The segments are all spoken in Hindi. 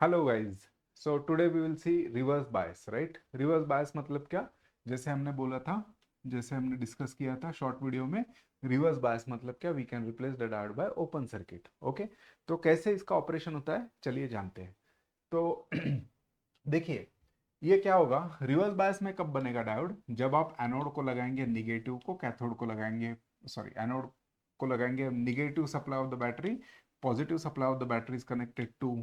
Hello guys. So today we will see reverse bias, right. Reverse bias मतलब क्या? जैसे हमने बोला था, जैसे हमने डिस्कस किया था शॉर्ट वीडियो में, रिवर्स बायस मतलब क्या? We can replace the diode by open circuit. Okay, तो कैसे इसका ऑपरेशन होता है चलिए जानते हैं। तो देखिए, ये क्या होगा, रिवर्स बायस में कब बनेगा डायोड? जब आप एनोड को लगाएंगे निगेटिव को, कैथोड को लगाएंगे, सॉरी, एनोड को लगाएंगे negative supply of the battery, positive supply of the battery is connected to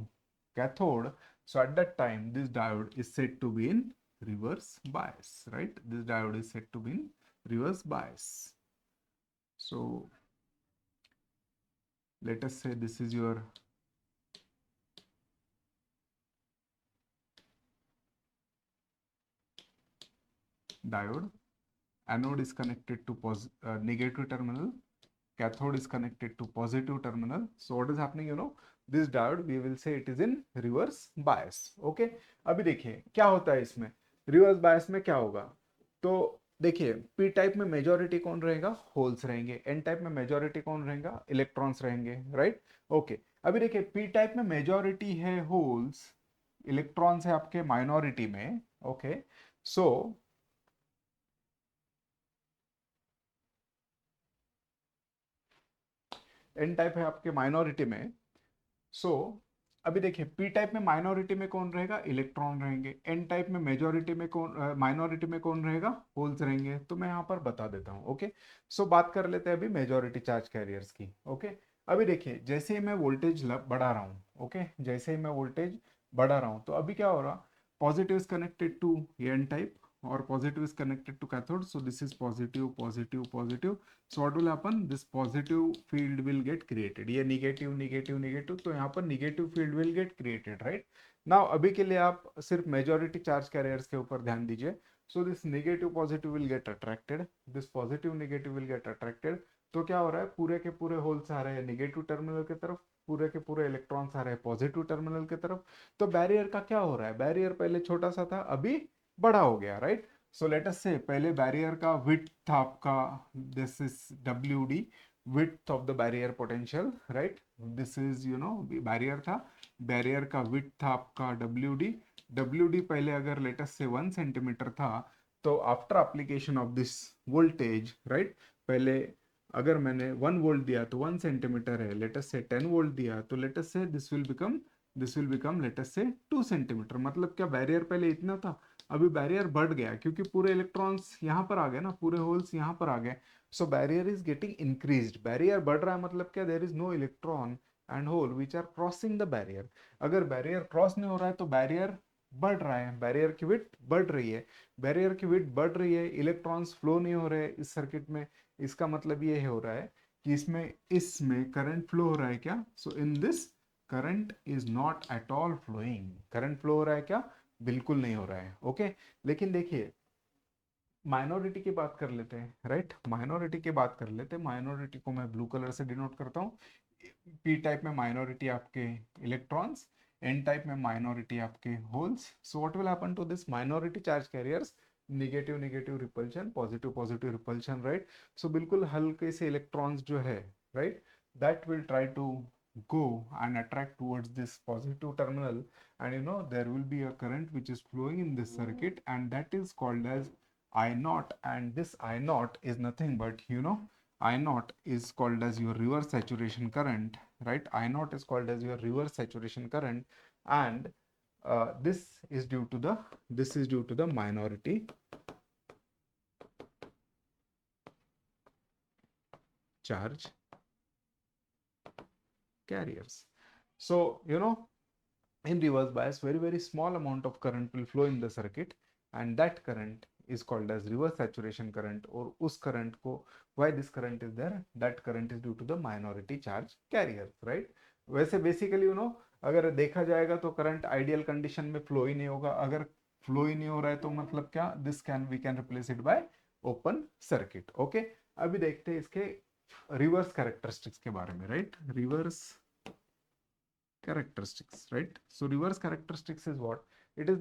cathode. So at that time this diode is said to be in reverse bias, right? This diode is said to be in reverse bias. So let us say this is your diode. Anode is connected to negative terminal, cathode is connected to positive terminal. So what is happening, this diode we will say it is in reverse bias. Okay, अभी देखिए क्या होता है इसमें। रिवर्स बायस में क्या होगा, तो देखिए पी टाइप में मेजॉरिटी कौन रहेगा? होल्स रहेंगे। एन टाइप में मेजॉरिटी कौन रहेगा? इलेक्ट्रॉन्स रहेंगे, राइट। ओके, अभी देखिए पी टाइप में मेजॉरिटी है होल्स, इलेक्ट्रॉन्स है आपके माइनॉरिटी में। ओके, सो एन टाइप है आपके माइनॉरिटी में। सो अभी देखिए पी टाइप में माइनॉरिटी में कौन रहेगा? इलेक्ट्रॉन रहेंगे। एन टाइप में मेजॉरिटी में कौन, माइनॉरिटी में कौन रहेगा? होल्स रहेंगे। तो मैं यहाँ पर बता देता हूँ। ओके, सो बात कर लेते हैं अभी मेजॉरिटी चार्ज कैरियर्स की। ओके, अभी देखिए जैसे ही मैं वोल्टेज बढ़ा रहा हूँ, ओके, जैसे ही मैं वोल्टेज बढ़ा रहा हूँ तो अभी क्या हो रहा, positive is connected to N type और positive is connected to cathode, so this is positive positive positive. So what will happen, this positive field will get created, ये negative negative negative, तो यहाँ पर negative field will get created, right? now अभी के लिए आप सिर्फ majority charge carriers के ऊपर ध्यान दीजिए। so this negative positive will get attracted, this positive negative will get attracted। तो क्या हो रहा है, पूरे के पूरे होल्स आ रहे हैं नेगेटिव टर्मिनल की तरफ, पूरे के पूरे इलेक्ट्रॉन्स आ रहे हैं पॉजिटिव टर्मिनल की तरफ। तो बैरियर का क्या हो रहा है, बैरियर पहले छोटा सा था अभी बड़ा हो गया, राइट। सो लेट अस से पहले बैरियर का विड्थ था आपका, this is W D, width of the barrier potential, right. This is barrier था, बैरियर का विड्थ था आपका डब्ल्यू डी। डब्ल्यू डी पहले अगर लेट अस से 1 सेंटीमीटर था, तो after application of this voltage, right, पहले अगर मैंने 1 वोल्ट दिया तो 1 सेंटीमीटर है, लेटस से 10 वोल्ट दिया तो let's say this will become let's say 2 centimetre. मतलब क्या, बैरियर पहले इतना था, अभी बैरियर बढ़ गया क्योंकि पूरे इलेक्ट्रॉन्स यहाँ पर आ गए ना, पूरे होल्स यहाँ पर आ गए। So barrier is getting increased, barrier बढ़ रहा है, मतलब क्या, there is no electron and hole which are crossing the barrier. अगर बैरियर क्रॉस नहीं हो रहा है तो बैरियर बढ़ रहा है, बैरियर की विड्थ बढ़ रही है, बैरियर की विड्थ बढ़ रही है, इलेक्ट्रॉन्स फ्लो नहीं हो रहे इस सर्किट में। इसका मतलब ये हो रहा है कि इसमें इसमें करंट फ्लो हो रहा है क्या? So in this current is not at all flowing. Current flow हो रहा है क्या? बिल्कुल नहीं हो रहा है। ओके, लेकिन देखिए माइनॉरिटी की बात कर लेते हैं, राइट। माइनॉरिटी की बात कर लेते हैं, माइनॉरिटी को मैं ब्लू कलर से डिनोट करता हूँ। पी टाइप में माइनॉरिटी आपके इलेक्ट्रॉन्स, एन टाइप में माइनॉरिटी आपके holes. So what will happen to this minority charge carriers? Negative negative repulsion, positive positive repulsion, right. So बिल्कुल हल्के से इलेक्ट्रॉन्स जो है, right, that will try to go and attract towards this positive terminal, and there will be a current which is flowing in this circuit, and that is called as I naught. And this I naught is nothing but, I naught is called as your reverse saturation current, right? I naught is called as your reverse saturation current, and this is due to the minority charge carriers. So in reverse bias, very very small amount of current will flow in the circuit, and that current is called as reverse saturation current, or us current ko, why this current is there, that current is due to the minority charge carriers, right? वैसे बेसिकली अगर देखा जाएगा तो करंट आइडियल कंडीशन में फ्लो ही नहीं होगा। अगर फ्लो ही नहीं हो रहा है तो मतलब क्या, this can we can replace it by open circuit. Okay, अभी देखते हैं इसके रिवर्स कैरेक्टरिस्टिक्स के बारे में, right. Reverse characteristics, right? So reverse characteristics is what? It is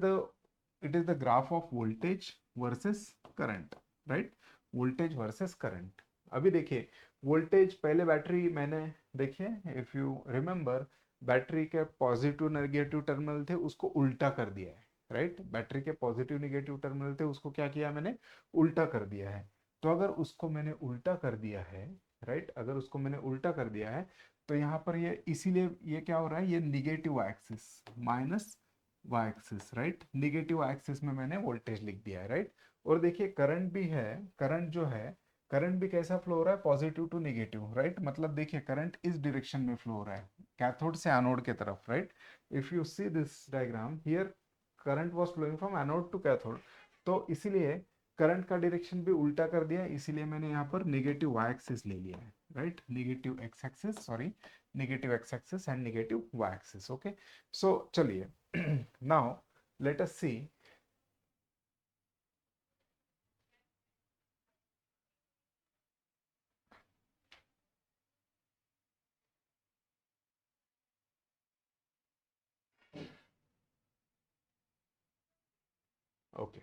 the graph of voltage versus current, right? voltage versus current। अभी देखिए वोल्टेज, पहले बैटरी मैंने देखिए, इफ यू रिमेंबर, बैटरी के पॉजिटिव नेगेटिव टर्मिनल थे उसको उल्टा कर दिया है, राइट। बैटरी के पॉजिटिव नेगेटिव टर्मिनल थे उसको क्या किया मैंने, उल्टा कर दिया है। तो अगर उसको मैंने उल्टा कर दिया है, राइट, अगर उसको मैंने उल्टा कर दिया है तो यहाँ पर ये इसीलिए ये क्या हो रहा है, ये negative axis minus Y axis, right, negative axis में मैंने वोल्टेज लिख दिया है, राइट। और देखिए करंट भी है, करंट जो है, करंट भी कैसा फ्लो हो रहा है, पॉजिटिव टू निगेटिव, राइट। मतलब देखिए करंट इस डायरेक्शन में फ्लो हो रहा है, कैथोड से एनोड के तरफ, right. If you see this diagram here, current was flowing from anode to cathode, तो इसीलिए करंट का डायरेक्शन भी उल्टा कर दिया है, इसीलिए मैंने यहाँ पर नेगेटिव वाई एक्सिस ले लिया है, right, negative X axis, sorry, negative X axis and negative Y axis. Okay, so चलिए now let us see. Okay,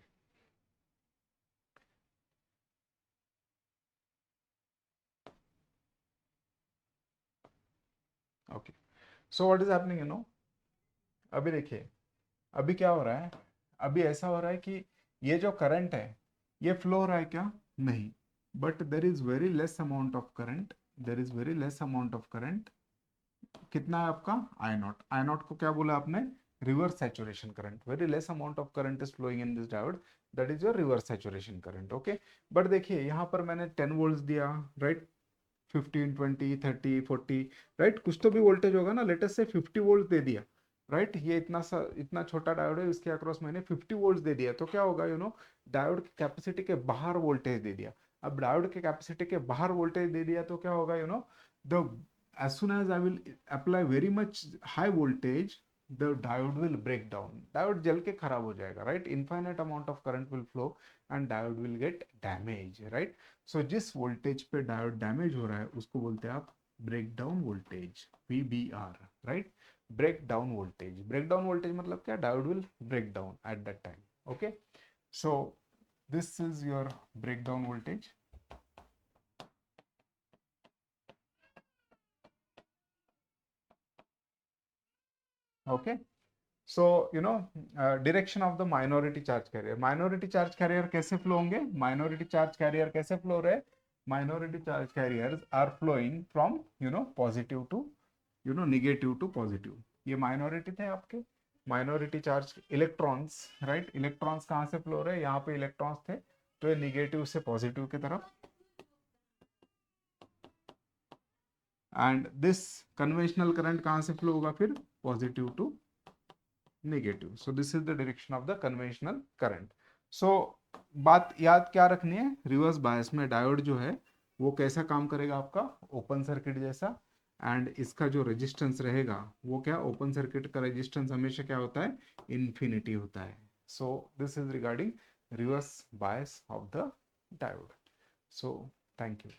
okay, so what is happening, you know, अभी देखिए अभी क्या हो रहा है, अभी ऐसा हो रहा है कि ये जो करंट है ये फ्लो हो रहा है क्या, नहीं, but there is very less amount of current, there is very less amount of current. कितना है आपका, आई नॉट, आई नॉट को क्या बोला आपने, reverse saturation current, very less amount of current is flowing in this diode, that is your reverse saturation current. Okay, but देखिए यहाँ पर मैंने 10 वोल्ट्स दिया, राइट, 15 20 30 40, राइट, कुछ तो भी वोल्टेज होगा ना, लेटेस्ट से 50 वोल्ट दे दिया, राइट, ये इतना सा इतना छोटा डायोड है, इसके अक्रॉस मैंने 50 वोल्ट दे दिया, तो क्या होगा, यू नो, डायोड की कैपेसिटी के बाहर वोल्टेज दे दिया। अब डायोड के कैपेसिटी के बाहर वोल्टेज दे दिया तो क्या होगा, you know, the as soon as I will apply very much high voltage, the diode will break down, diode जल के खराब हो जाएगा, right, infinite amount of current will flow and diode will get damage, right। सो जिस वोल्टेज पे डायोड डैमेज हो रहा है उसको बोलते हैं आप breakdown voltage, VBR, right, breakdown voltage, breakdown voltage मतलब क्या, diode will break down at that time. Okay, so this is your breakdown voltage. Okay, so you know, direction of the minority charge carrier, minority charge carrier कैसे फ्लो होंगे, माइनॉरिटी चार्ज कैरियर कैसे फ्लो रहे, minority charge carriers are flowing from, you know, positive to, you know, negative to positive. ये माइनॉरिटी थे आपके, minority charge electrons, right, electrons कहाँ से फ्लो रहे, यहाँ पे इलेक्ट्रॉन्स थे, तो ये निगेटिव से पॉजिटिव की तरफ, एंड दिस कन्वेंशनल करंट कहाँ से फ्लो होगा फिर, positive to negative. So this is the direction of the conventional current. So बात याद क्या रखनी है, रिवर्स बायस में डायोड जो है वो कैसा काम करेगा आपका, ओपन सर्किट जैसा, एंड इसका जो रेजिस्टेंस रहेगा वो क्या, ओपन सर्किट का रेजिस्टेंस हमेशा क्या होता है, इन्फिनिटी होता है। सो this is regarding reverse bias of the diode. So thank you.